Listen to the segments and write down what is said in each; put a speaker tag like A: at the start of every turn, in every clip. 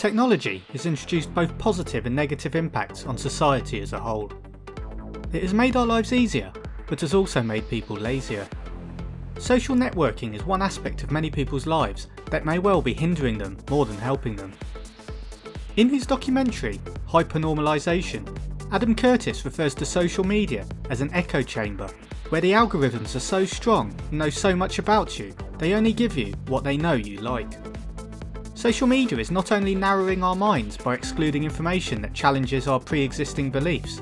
A: Technology has introduced both positive and negative impacts on society as a whole. It has made our lives easier, but has also made people lazier. Social networking is one aspect of many people's lives that may well be hindering them more than helping them. In his documentary, Hypernormalization, Adam Curtis refers to social media as an echo chamber, where the algorithms are so strong and know so much about you, they only give you what they know you like. Social media is not only narrowing our minds by excluding information that challenges our pre-existing beliefs,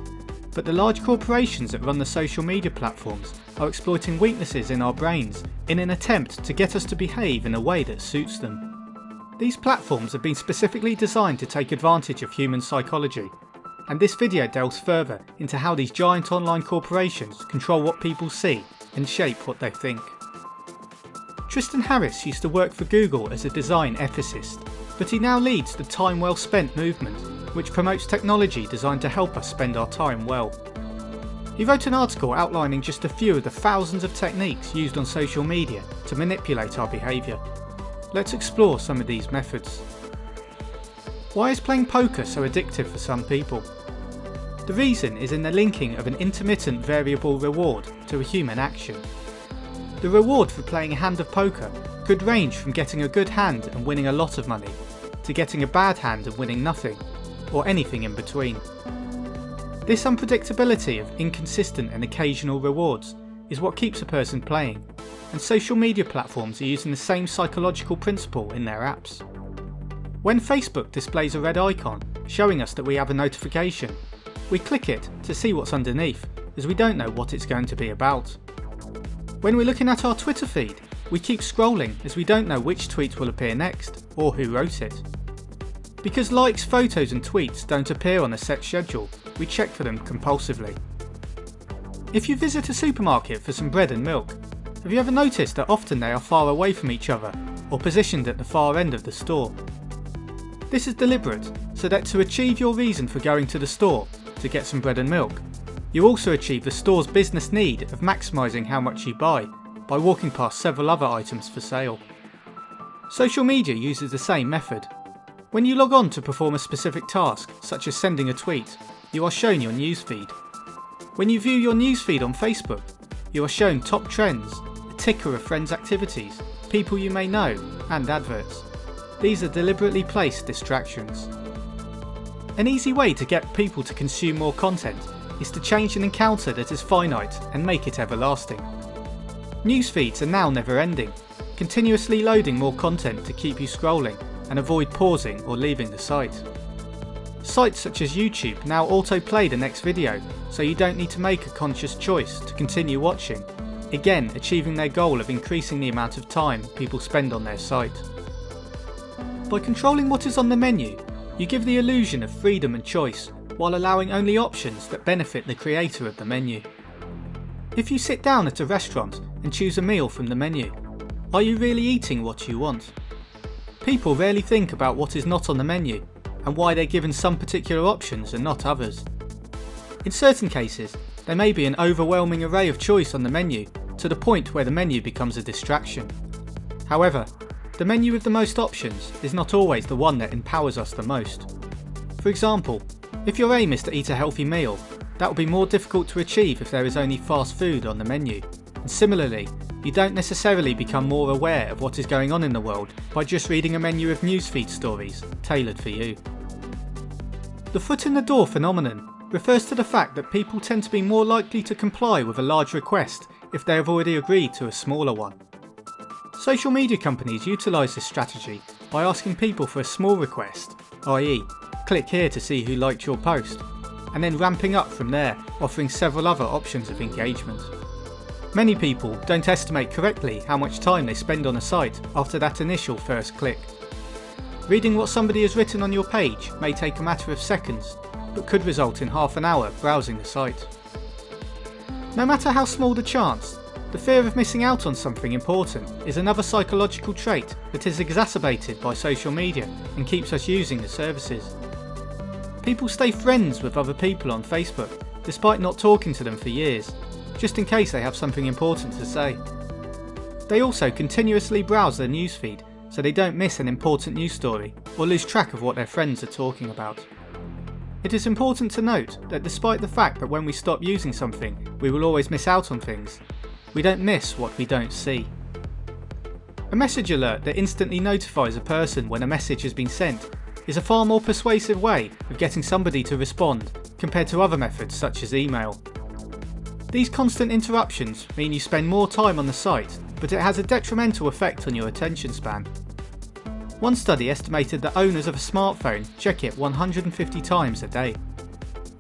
A: but the large corporations that run the social media platforms are exploiting weaknesses in our brains in an attempt to get us to behave in a way that suits them. These platforms have been specifically designed to take advantage of human psychology, and this video delves further into how these giant online corporations control what people see and shape what they think. Tristan Harris used to work for Google as a design ethicist, but he now leads the Time Well Spent movement, which promotes technology designed to help us spend our time well. He wrote an article outlining just a few of the thousands of techniques used on social media to manipulate our behaviour. Let's explore some of these methods. Why is playing poker so addictive for some people? The reason is in the linking of an intermittent variable reward to a human action. The reward for playing a hand of poker could range from getting a good hand and winning a lot of money, to getting a bad hand and winning nothing, or anything in between. This unpredictability of inconsistent and occasional rewards is what keeps a person playing, and social media platforms are using the same psychological principle in their apps. When Facebook displays a red icon showing us that we have a notification, we click it to see what's underneath, as we don't know what it's going to be about. When we're looking at our Twitter feed, we keep scrolling as we don't know which tweet will appear next, or who wrote it. Because likes, photos and tweets don't appear on a set schedule, we check for them compulsively. If you visit a supermarket for some bread and milk, have you ever noticed that often they are far away from each other, or positioned at the far end of the store? This is deliberate, so that to achieve your reason for going to the store, to get some bread and milk, you also achieve the store's business need of maximising how much you buy by walking past several other items for sale. Social media uses the same method. When you log on to perform a specific task, such as sending a tweet, you are shown your newsfeed. When you view your newsfeed on Facebook, you are shown top trends, a ticker of friends' activities, people you may know, and adverts. These are deliberately placed distractions. An easy way to get people to consume more content is to change an encounter that is finite and make it everlasting. Newsfeeds are now never ending, continuously loading more content to keep you scrolling and avoid pausing or leaving the site. Sites such as YouTube now autoplay the next video, so you don't need to make a conscious choice to continue watching, again achieving their goal of increasing the amount of time people spend on their site. By controlling what is on the menu, you give the illusion of freedom and choice, while allowing only options that benefit the creator of the menu. If you sit down at a restaurant and choose a meal from the menu, are you really eating what you want? People rarely think about what is not on the menu, and why they're given some particular options and not others. In certain cases, there may be an overwhelming array of choice on the menu, to the point where the menu becomes a distraction. However, the menu with the most options is not always the one that empowers us the most. For example, if your aim is to eat a healthy meal, that will be more difficult to achieve if there is only fast food on the menu. And similarly, you don't necessarily become more aware of what is going on in the world by just reading a menu of newsfeed stories tailored for you. The foot in the door phenomenon refers to the fact that people tend to be more likely to comply with a large request if they have already agreed to a smaller one. Social media companies utilise this strategy by asking people for a small request, i.e., click here to see who liked your post, and then ramping up from there, offering several other options of engagement. Many people don't estimate correctly how much time they spend on a site after that initial first click. Reading what somebody has written on your page may take a matter of seconds, but could result in half an hour browsing the site. No matter how small the chance, the fear of missing out on something important is another psychological trait that is exacerbated by social media and keeps us using the services. People stay friends with other people on Facebook despite not talking to them for years, just in case they have something important to say. They also continuously browse their newsfeed so they don't miss an important news story or lose track of what their friends are talking about. It is important to note that despite the fact that when we stop using something we will always miss out on things, we don't miss what we don't see. A message alert that instantly notifies a person when a message has been sent is a far more persuasive way of getting somebody to respond compared to other methods such as email. These constant interruptions mean you spend more time on the site, but it has a detrimental effect on your attention span. One study estimated that owners of a smartphone check it 150 times a day.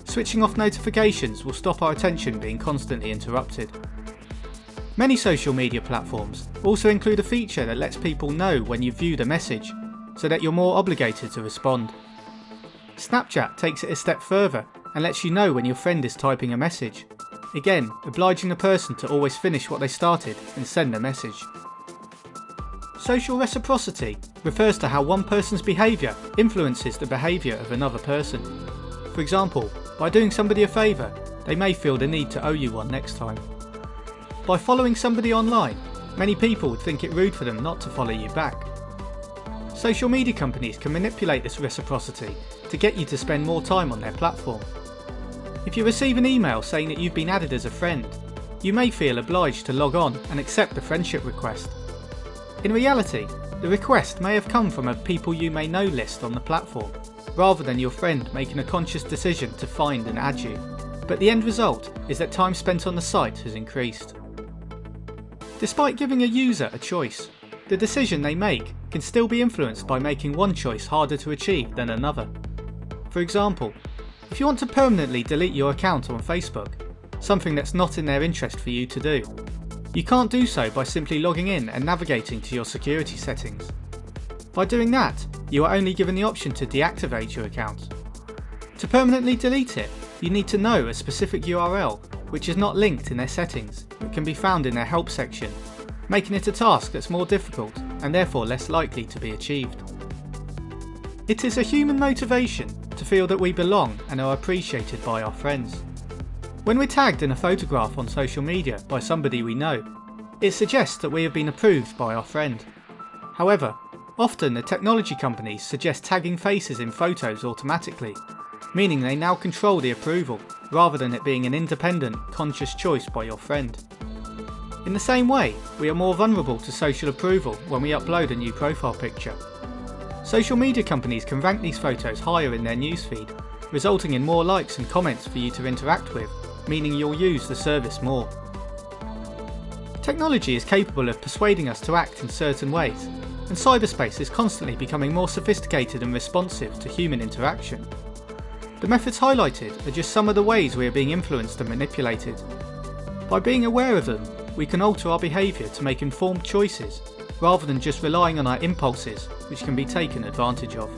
A: Switching off notifications will stop our attention being constantly interrupted. Many social media platforms also include a feature that lets people know when you've viewed a message, so that you're more obligated to respond. Snapchat takes it a step further and lets you know when your friend is typing a message, again obliging the person to always finish what they started and send a message. Social reciprocity refers to how one person's behaviour influences the behaviour of another person. For example, by doing somebody a favour, they may feel the need to owe you one next time. By following somebody online, many people would think it rude for them not to follow you back. Social media companies can manipulate this reciprocity to get you to spend more time on their platform. If you receive an email saying that you've been added as a friend, you may feel obliged to log on and accept the friendship request. In reality, the request may have come from a people you may know list on the platform, rather than your friend making a conscious decision to find and add you. But the end result is that time spent on the site has increased. Despite giving a user a choice, the decision they make can still be influenced by making one choice harder to achieve than another. For example, if you want to permanently delete your account on Facebook, something that's not in their interest for you to do, you can't do so by simply logging in and navigating to your security settings. By doing that, you are only given the option to deactivate your account. To permanently delete it, you need to know a specific URL which is not linked in their settings but can be found in their help section, making it a task that's more difficult and therefore less likely to be achieved. It is a human motivation to feel that we belong and are appreciated by our friends. When we're tagged in a photograph on social media by somebody we know, it suggests that we have been approved by our friend. However, often the technology companies suggest tagging faces in photos automatically, meaning they now control the approval rather than it being an independent, conscious choice by your friend. In the same way, we are more vulnerable to social approval when we upload a new profile picture. Social media companies can rank these photos higher in their newsfeed, resulting in more likes and comments for you to interact with, meaning you'll use the service more. Technology is capable of persuading us to act in certain ways, and cyberspace is constantly becoming more sophisticated and responsive to human interaction. The methods highlighted are just some of the ways we are being influenced and manipulated. By being aware of them, we can alter our behaviour to make informed choices, rather than just relying on our impulses, which can be taken advantage of.